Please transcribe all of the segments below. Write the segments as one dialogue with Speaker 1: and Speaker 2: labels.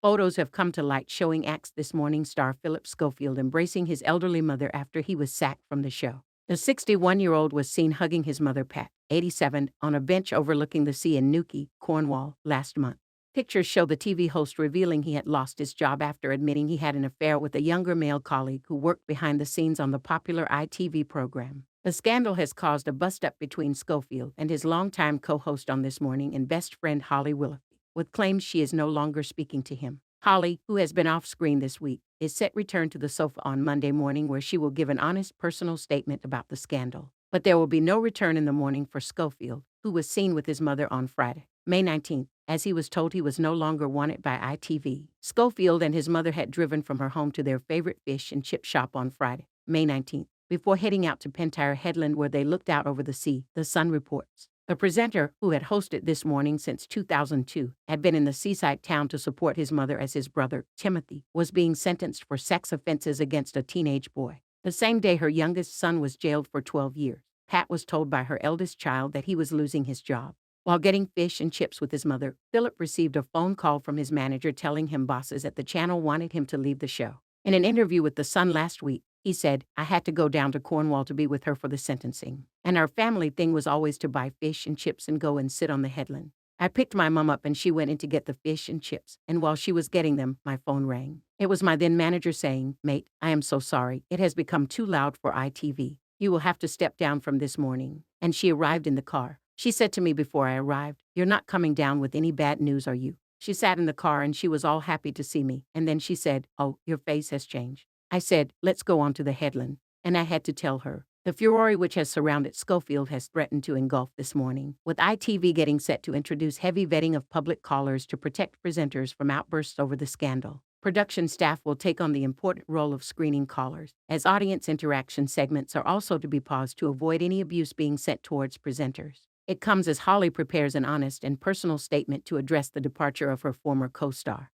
Speaker 1: Photos have come to light showing acts this morning star Philip Schofield embracing his elderly mother after he was sacked from the show. The 61-year-old was seen hugging his mother Pat, 87, on a bench overlooking the sea in Newquay, Cornwall, last month. Pictures show the TV host revealing he had lost his job after admitting he had an affair with a younger male colleague who worked behind the scenes on the popular ITV program. The scandal has caused a bust-up between Schofield and his longtime co-host on This Morning and best friend Holly Willoughby, with claims she is no longer speaking to him. Holly, who has been off-screen this week, is set return to the sofa on Monday morning where she will give an honest personal statement about the scandal. But there will be no return in the morning for Schofield, who was seen with his mother on Friday, May 19th, as he was told he was no longer wanted by ITV. Schofield and his mother had driven from her home to their favorite fish and chip shop on Friday, May 19th, before heading out to Pentire Headland where they looked out over the sea, The Sun reports. The presenter, who had hosted This Morning since 2002, had been in the seaside town to support his mother as his brother, Timothy, was being sentenced for sex offenses against a teenage boy. The same day her youngest son was jailed for 12 years, Pat was told by her eldest child that he was losing his job. While getting fish and chips with his mother, Philip received a phone call from his manager telling him bosses at the channel wanted him to leave the show. In an interview with The Sun last week, he said, "I had to go down to Cornwall to be with her for the sentencing. And our family thing was always to buy fish and chips and go and sit on the headland. I picked my mom up and she went in to get the fish and chips, and while she was getting them, my phone rang. It was my then manager saying, 'Mate, I am so sorry. It has become too loud for ITV. You will have to step down from This Morning.' And she arrived in the car. She said to me before I arrived, 'You're not coming down with any bad news, are you?' She sat in the car and she was all happy to see me, and then she said, 'Oh, your face has changed.' I said, 'Let's go on to the headland.' And I had to tell her. The furore which has surrounded Schofield has threatened to engulf This Morning, with ITV getting set to introduce heavy vetting of public callers to protect presenters from outbursts over the scandal. Production staff will take on the important role of screening callers, as audience interaction segments are also to be paused to avoid any abuse being sent towards presenters. It comes as Holly prepares an honest and personal statement to address the departure of her former co-star,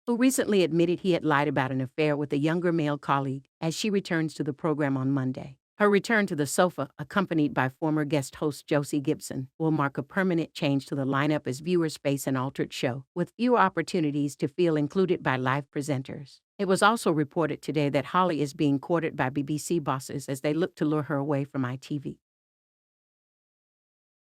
Speaker 1: who recently admitted he had lied about an affair with a younger male colleague, as she returns to the program on Monday. Her return to the sofa, accompanied by former guest host Josie Gibson, will mark a permanent change to the lineup as viewers face an altered show, with fewer opportunities to feel included by live presenters. It was also reported today that Holly is being courted by BBC bosses as they look to lure her away from ITV.